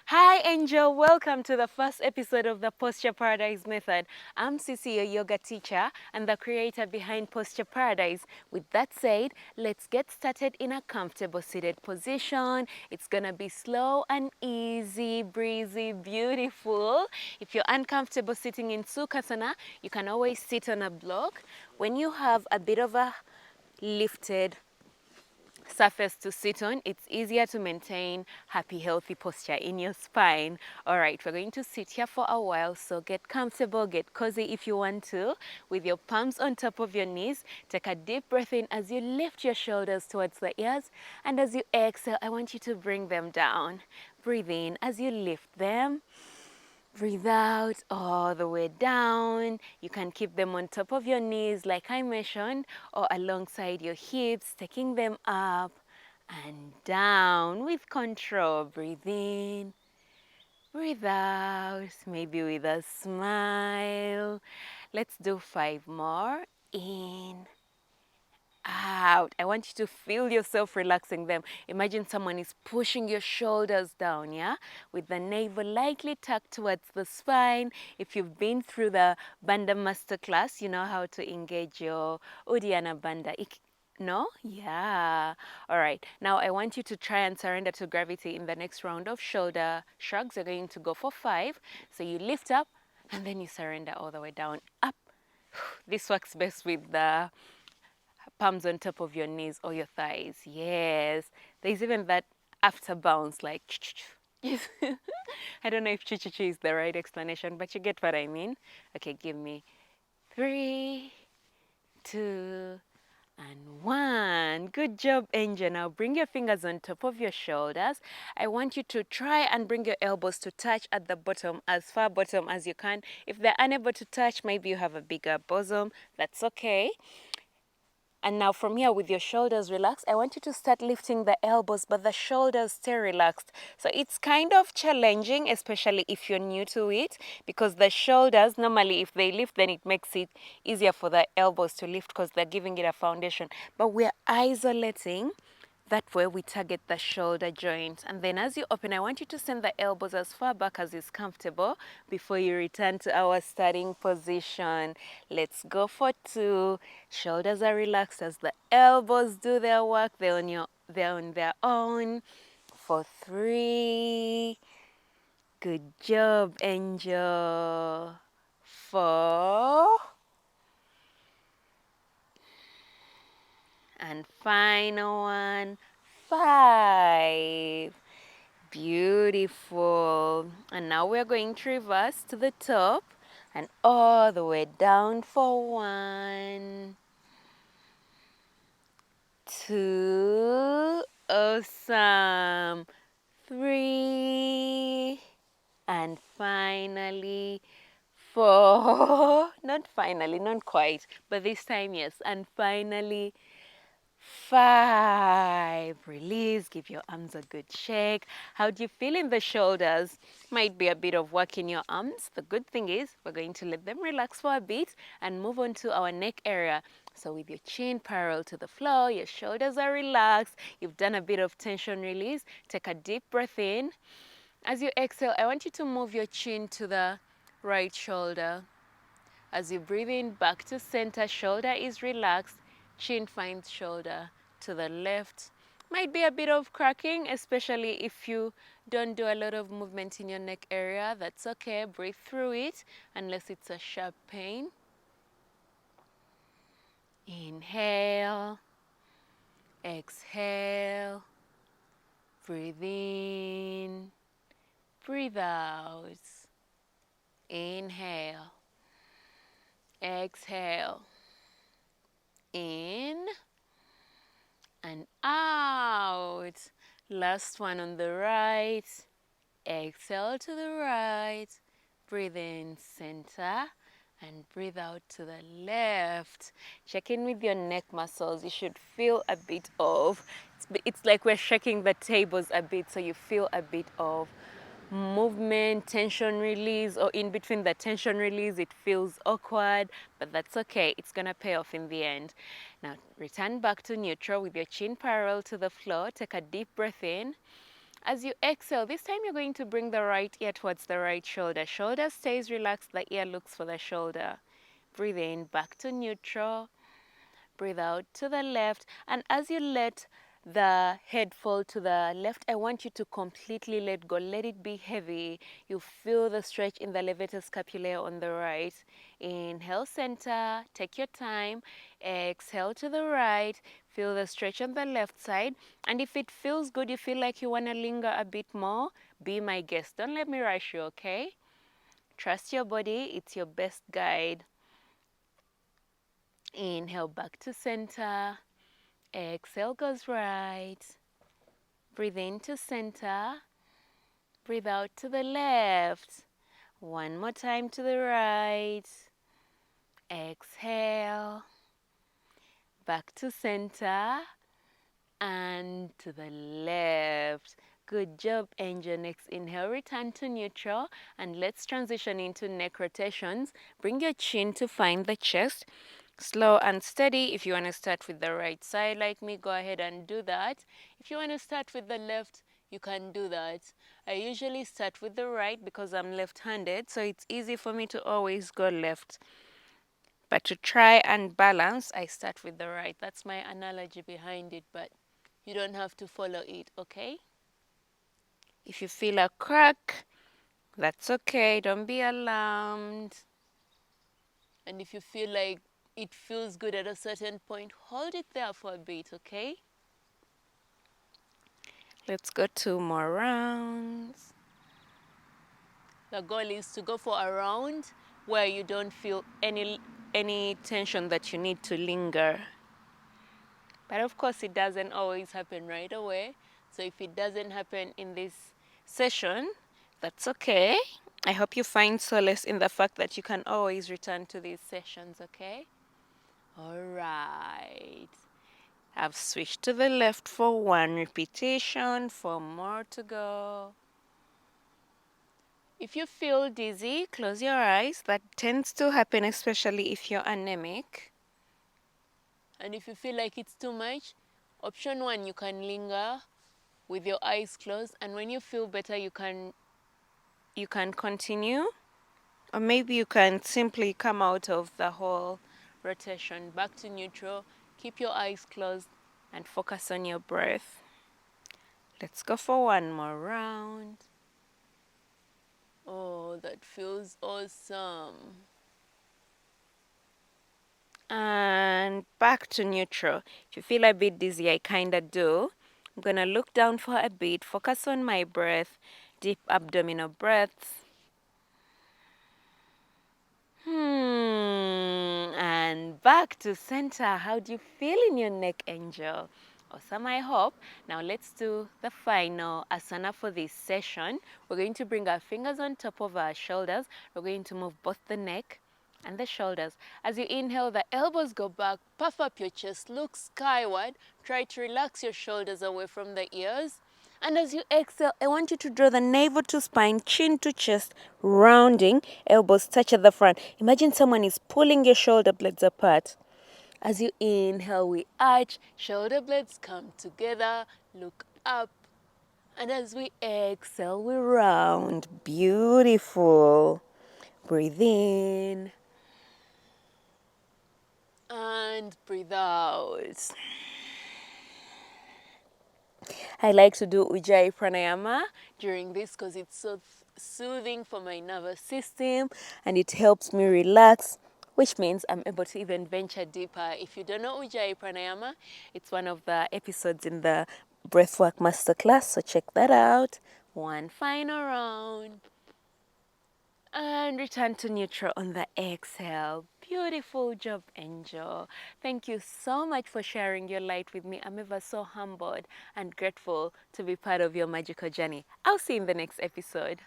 Hi, Angel. Welcome to the first episode of the Posture Paradise Method. I'm Sisi, your yoga teacher and the creator behind Posture Paradise. With that said, let's get started in a comfortable seated position. It's gonna be slow and easy, breezy, beautiful. If you're uncomfortable sitting in Sukhasana, you can always sit on a block. When you have a bit of a lifted surface to sit on, it's easier to maintain happy, healthy posture in your spine. All right, we're going to sit here for a while, so get comfortable, get cozy if you want to, with your palms on top of your knees. Take a deep breath in as you lift your shoulders towards the ears, and as you exhale, I want you to bring them down. Breathe in as you lift them. Breathe out all the way down. You can keep them on top of your knees like I mentioned, or alongside your hips, taking them up and down with control. Breathe in, breathe out, maybe with a smile. Let's do 5 more. In, out. I want you to feel yourself relaxing them. Imagine someone is pushing your shoulders down, yeah? With the navel lightly tucked towards the spine. If you've been through the Bandha masterclass, you know how to engage your Uddiyana Bandha. No? Yeah. All right. Now I want you to try and surrender to gravity in the next round of shoulder shrugs. You're going to go for 5. So you lift up and then you surrender all the way down, up. This works best with the palms on top of your knees or your thighs. Yes. There's even that after bounce, like yes. I don't know if chu is the right explanation, but you get what I mean. Okay, give me 3, 2, and 1. Good job, Angel. Now bring your fingers on top of your shoulders. I want you to try and bring your elbows to touch at the bottom, as far bottom as you can. If they're unable to touch, maybe you have a bigger bosom. That's okay. And now from here, with your shoulders relaxed, I want you to start lifting the elbows, but the shoulders stay relaxed. So it's kind of challenging, especially if you're new to it, because the shoulders, normally if they lift, then it makes it easier for the elbows to lift because they're giving it a foundation. But we're isolating. That way we target the shoulder joint. And then as you open, I want you to send the elbows as far back as is comfortable before you return to our starting position. Let's go for 2. Shoulders are relaxed as the elbows do their work. They're on their own. For 3. Good job, Angel. 4. And final one, 5. Beautiful. And now we're going to reverse to the top and all the way down for 1, 2, awesome, 3, and finally 4. Not finally, not quite, but this time yes. And finally 5. Release. Give your arms a good shake. How do you feel in the shoulders? Might be a bit of work in your arms. The good thing is we're going to let them relax for a bit and move on to our neck area. So with your chin parallel to the floor, your shoulders are relaxed. You've done a bit of tension release. Take a deep breath in. As you exhale, I want you to move your chin to the right shoulder. As you breathe in, back to center, shoulder is relaxed, chin finds shoulder to the left. Might be a bit of cracking, especially if you don't do a lot of movement in your neck area. That's okay, breathe through it, unless it's a sharp pain. Inhale, exhale, breathe in, breathe out. Inhale, exhale, in and out. Last one on the right. Exhale to the right. Breathe in center and breathe out to the left. Check in with your neck muscles. You should feel a bit of, it's like we're shaking the tables a bit, so you feel a bit of movement, tension release, or in between the tension release it feels awkward, but that's okay. It's gonna pay off in the end. Now return back to neutral with your chin parallel to the floor. Take a deep breath in. As you exhale, this time you're going to bring the right ear towards the right shoulder. Shoulder stays relaxed, the ear looks for the shoulder. Breathe in, back to neutral. Breathe out to the left. And as you let the head fall to the left, I want you to completely let go. Let it be heavy. You feel the stretch in the levator scapulae on the right. Inhale, center. Take your time. Exhale to the right. Feel the stretch on the left side. And if it feels good, you feel like you want to linger a bit more, be my guest. Don't let me rush you, okay? Trust your body. It's your best guide. Inhale back to center. Exhale goes right. Breathe into center. Breathe out to the left. One more time to the right. Exhale. Back to center. And to the left. Good job, Angel. Next inhale, return to neutral. And let's transition into neck rotations. Bring your chin to find the chest. Slow and steady. If you want to start with the right side like me, go ahead and do that. If you want to start with the left, you can do that. I usually start with the right because I'm left-handed, so it's easy for me to always go left. But to try and balance, I start with the right. That's my analogy behind it, but you don't have to follow it, okay? If you feel a crack, that's okay. Don't be alarmed. And if you feel like it feels good at a certain point, hold it there for a bit, okay? Let's go 2 more rounds. The goal is to go for a round where you don't feel any tension that you need to linger. But of course, it doesn't always happen right away. So if it doesn't happen in this session, that's okay. I hope you find solace in the fact that you can always return to these sessions, okay? All right. I've switched to the left for 1 repetition, 4 more to go. If you feel dizzy, close your eyes. That tends to happen, especially if you're anemic. And if you feel like it's too much, option 1, you can linger with your eyes closed. And when you feel better, you can continue. Or maybe you can simply come out of the whole rotation back to neutral. Keep your eyes closed and focus on your breath. Let's go for 1 more round. Oh, that feels awesome. And back to neutral. If you feel a bit dizzy, I kinda do. I'm gonna look down for a bit, focus on my breath, deep abdominal breaths. And back to center. How do you feel in your neck, Angel? Awesome, I hope. Now let's do the final asana for this session. We're going to bring our fingers on top of our shoulders. We're going to move both the neck and the shoulders. As you inhale, the elbows go back, puff up your chest, look skyward. Try to relax your shoulders away from the ears. And as you exhale, I want you to draw the navel to spine, chin to chest, rounding, elbows touch at the front. Imagine someone is pulling your shoulder blades apart. As you inhale, we arch, shoulder blades come together, look up. And as we exhale, we round. Beautiful. Breathe in. And breathe out. I like to do Ujjayi Pranayama during this because it's so soothing for my nervous system and it helps me relax, which means I'm able to even venture deeper. If you don't know Ujjayi Pranayama, it's one of the episodes in the Breathwork Masterclass, so check that out. 1 final round. And return to neutral on the exhale. Beautiful job, Angel. Thank you so much for sharing your light with me. I'm ever so humbled and grateful to be part of your magical journey. I'll see you in the next episode.